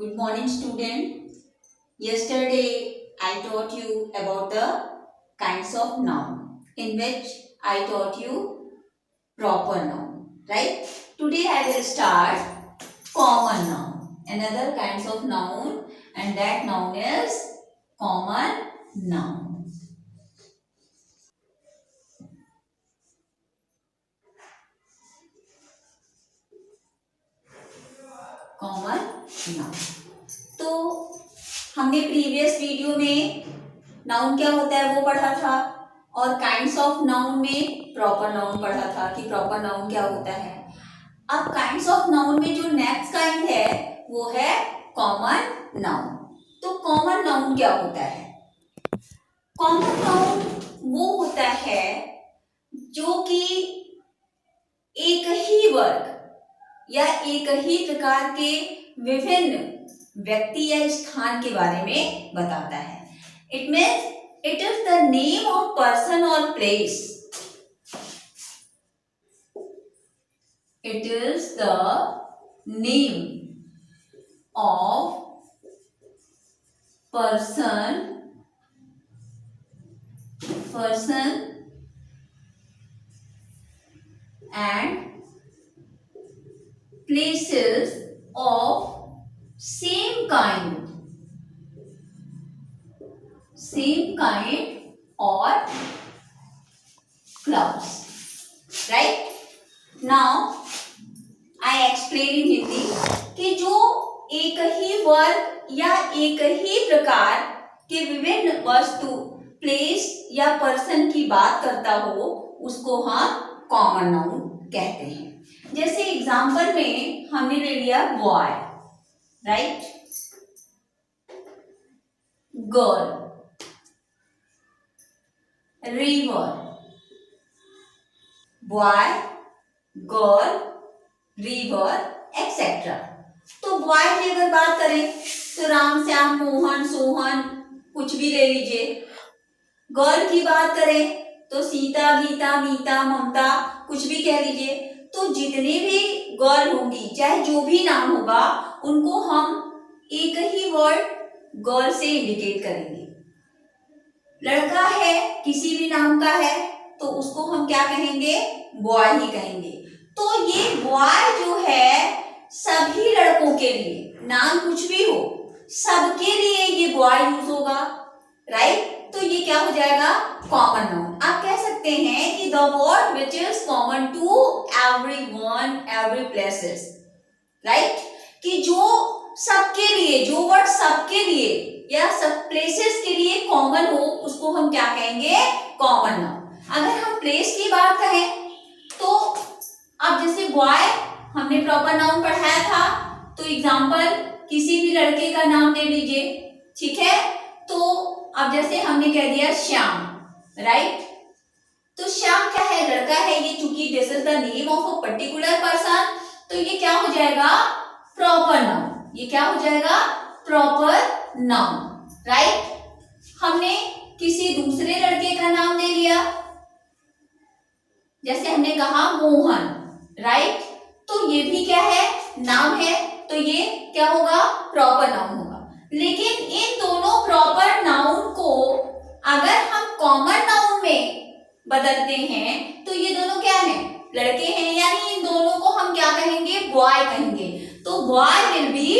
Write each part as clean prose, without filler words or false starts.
Good morning, student. Yesterday, I taught you about the kinds of noun, in which I taught you proper noun, right? Today, I will start common noun, another kinds of noun, and that noun is common noun. Common noun. तो हमने previous video में noun क्या होता है वो पढ़ा था, और काइंड्स ऑफ नाउन में प्रॉपर नाउन पढ़ा था कि प्रॉपर नाउन क्या होता है। अब काइंड्स ऑफ नाउन में जो नेक्स्ट काइंड है वो है कॉमन नाउन। तो कॉमन नाउन क्या होता है? कॉमन नाउन वो होता है जो कि एक ही वर्ग या एक ही प्रकार के विभिन्न व्यक्ति या स्थान के बारे में बताता है। It means it is the name of person और place. It is the name of person and places of same kind or clubs. Right? Now I explain in Hindi कि जो एक ही वर्ग या एक ही प्रकार के विभिन्न वस्तु, प्लेस या पर्सन की बात करता हो उसको हम कॉमन नाउन कहते हैं। जैसे एग्जाम्पल में हमने ले लिया boy, right, girl, river, boy, girl, river etcetera. तो बॉय की अगर बात करें तो राम, श्याम, मोहन, सोहन कुछ भी ले लीजिए। गर्ल की बात करें तो सीता, गीता, मीता, ममता कुछ भी कह लीजिए। तो जितने भी गर्ल होंगी, चाहे जो भी नाम होगा, उनको हम एक ही वर्ड गर्ल से इंडिकेट करेंगे। लड़का है, किसी भी नाम का है, तो उसको हम क्या कहेंगे? बॉय ही कहेंगे। तो ये बॉय जो है सभी लड़कों के लिए, नाम कुछ भी हो, सबके लिए ये बॉय यूज होगा, राइट? तो ये क्या हो जाएगा? Common noun. आप कह सकते हैं कि the word which is common to everyone, every places, right? कि जो सबके लिए, जो वर्ड सबके लिए या सब प्लेसेस के लिए कॉमन हो उसको हम क्या कहेंगे? Common noun. अगर हम प्लेस की बात करें तो अब जैसे बॉय हमने प्रॉपर नाउन पढ़ाया था, तो एग्जाम्पल किसी भी लड़के का नाम ले लीजिए, ठीक है? तो अब जैसे हमने कह दिया श्याम, राइट? तो श्याम क्या है? लड़का है ये, चूंकि this is the name of a particular person, तो ये क्या हो जाएगा? Proper noun. ये क्या हो जाएगा? Proper noun, right? हमने किसी दूसरे लड़के का नाम ले लिया, जैसे हमने कहा मोहन, राइट? तो ये भी क्या है? नाम है, तो ये क्या होगा? प्रॉपर नाउन होगा। लेकिन इन दोनों प्रॉपर नाउन को अगर हम कॉमन नाउन में बदलते हैं तो ये दोनों क्या हैं? लड़के हैं, यानी इन दोनों को हम क्या कहेंगे? बॉय कहेंगे। तो boy will be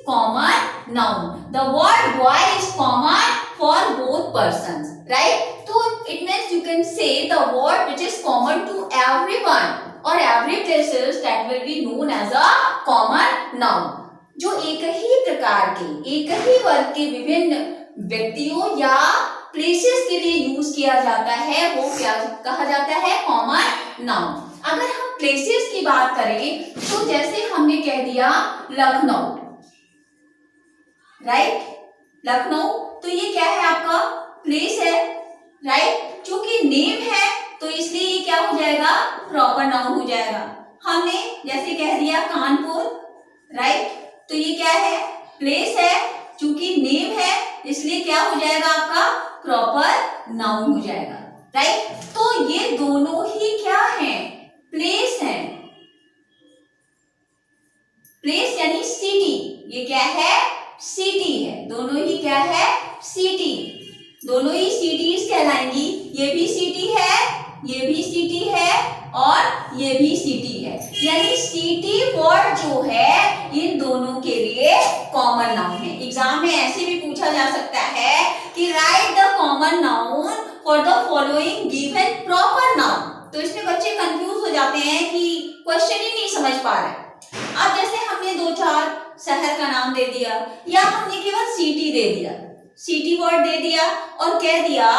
common noun. The word boy is common for both persons, right? तो it means you can say the word which is common to everyone और every places that will be known as a common noun. जो एक ही प्रकार के, एक ही वर्ग के विभिन्न व्यक्तियों या प्लेसेस के लिए यूज किया जाता है वो क्या कहा जाता है? Common noun. अगर हम प्लेसेस की बात करें तो जैसे हमने कह दिया लखनऊ, राइट? लखनऊ, तो ये क्या है? आपका प्लेस है, राइट? क्योंकि नेम है तो इसलिए ये क्या हो जाएगा? प्रॉपर नाउन हो जाएगा। हमने जैसे कह दिया कानपुर, राइट? तो ये क्या है? प्लेस है, चूंकि नेम है इसलिए क्या हो जाएगा? आपका प्रॉपर नाउन हो जाएगा, राइट? तो ये दोनों ही क्या हैं? प्लेस हैं। प्लेस यानी सिटी, ये क्या है? दोनों ही सिटीज कहलाएंगी। ये भी सिटी है, ये भी सिटी है और ये भी सिटी है, यानी सिटी वर्ड जो है इन दोनों के लिए कॉमन नाउन है। एग्जाम में ऐसे भी पूछा जा सकता है कि right the common noun for the following given proper noun. तो इसमें बच्चे कंफ्यूज हो जाते हैं कि क्वेश्चन ही नहीं समझ पा रहे। अब जैसे हमने 2-4 शहर का नाम दे दिया या हमने केवल सिटी दे दिया, सिटी वर्ड दे दिया और कह दिया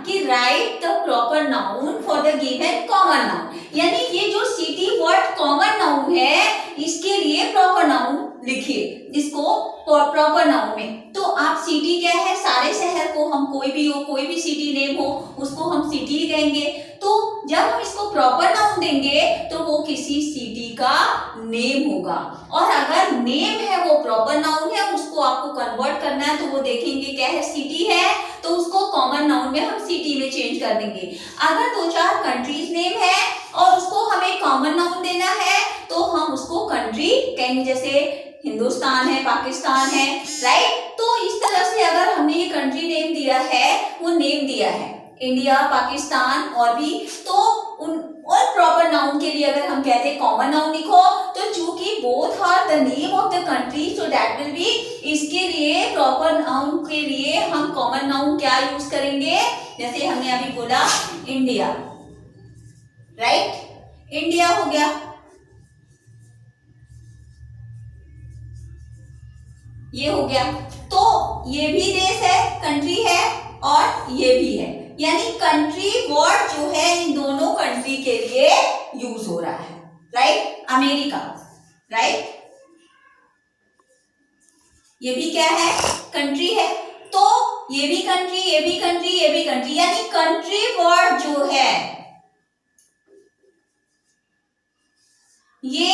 कि right the proper noun for the given common noun, यानी ये जो सिटी वर्ड कॉमन नाउन है इसके लिए प्रॉपर नाउन लिखिए इसको प्रॉपर नाउन में। तो आप सिटी क्या है, सारे शहर को हम कोई भी हो, कोई भी सिटी नेम हो उसको हम सिटी कहेंगे। तो जब हम इसको प्रॉपर नाउन देंगे तो वो किसी सिटी का नेम होगा, और अगर नेम है वो प्रॉपर नाउन है, उसको आपको कन्वर्ट करना है तो वो देखेंगे क्या है, सिटी है, तो उसको कॉमन नाउन में हम सिटी में चेंज कर देंगे। अगर 2-4 कंट्रीज नेम है और उसको हमें कॉमन नाउन देना है तो हम उसको कंट्री कहेंगे, जैसे हिंदुस्तान है, पाकिस्तान है, राइट। तो इस तरह से अगर हमने ये कंट्री नेम दिया है, वो नेम दिया है इंडिया, पाकिस्तान और भी, तो उन और प्रॉपर नाउन के लिए अगर हम कहते हैं कॉमन नाउन लिखो, तो चूंकि both are the name of the country so that will be, इसके लिए प्रॉपर नाउन के लिए हम कॉमन नाउन क्या यूज करेंगे, जैसे हमने अभी बोला इंडिया, राइट, इंडिया हो गया। ये हो गया, तो ये भी देश है, कंट्री है और ये भी है, यानी कंट्री वर्ड जो है इन दोनों कंट्री के लिए यूज हो रहा है, राइट। अमेरिका, राइट, ये भी क्या है, कंट्री है, तो ये भी कंट्री, ये भी कंट्री, ये भी कंट्री, यानी कंट्री वर्ड जो है ये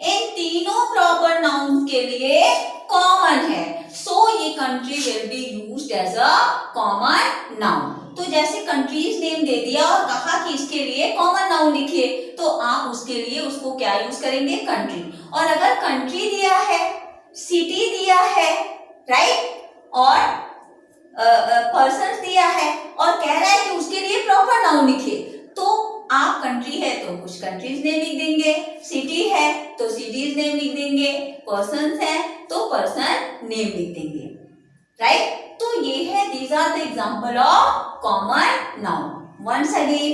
इन तीनों प्रॉपर नाउन के लिए कॉमन है, सो ये country will be used as a common noun. तो जैसे कंट्रीज नेम दे दिया और कहा कि इसके लिए कॉमन नाउन लिखिए, तो आप उसके लिए उसको क्या यूज करेंगे, कंट्री। और अगर कंट्री दिया है, सिटी दिया है, राइट, और पर्सन दिया है और कह रहा है कि उसके लिए प्रॉपर नाउन लिखिए, तो आप कंट्री है तो कुछ कंट्रीज नेम लिख देंगे, सिटी है तो सिटीज नेम लिख देंगे, पर्सन्स है तो पर्सन नेम लिख देंगे, राइट। तो ये है, these are the example of common noun. Once again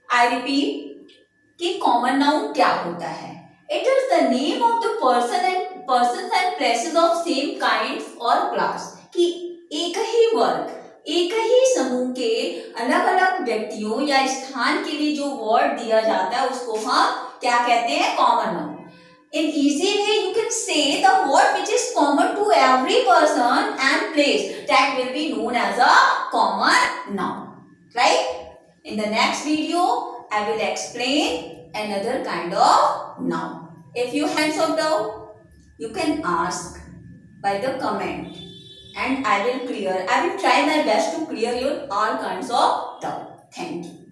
I repeat कि कॉमन नाउन क्या होता है, it is the name of the persons and places of same kinds और क्लास, कि एक ही वर्ग, एक ही समूह के अलग अलग व्यक्तियों या स्थान के लिए जो वर्ड दिया जाता है उसको हम क्या कहते हैं, common noun. In easy way you can say the word which is common to every person and place, that will be known as a common noun, right? In the next video I will explain another kind of noun. If you have some doubt you can ask by the comment and I will try my best to clear your all kinds of doubt. Thank you.